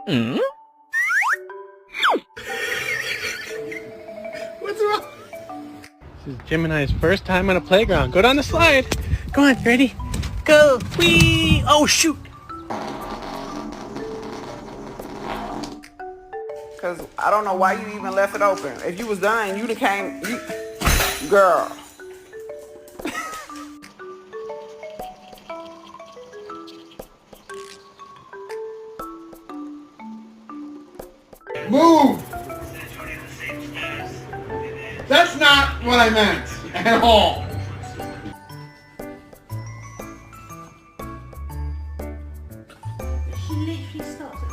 Hmm? What's wrong? This is Gemini's first time on a playground. Go down the slide. Go on, ready? Go. Whee! Oh, shoot. Cause I don't know why you even left it open. If you was done, you'd have came, girl. Move! That's not what I meant at all. She literally stopped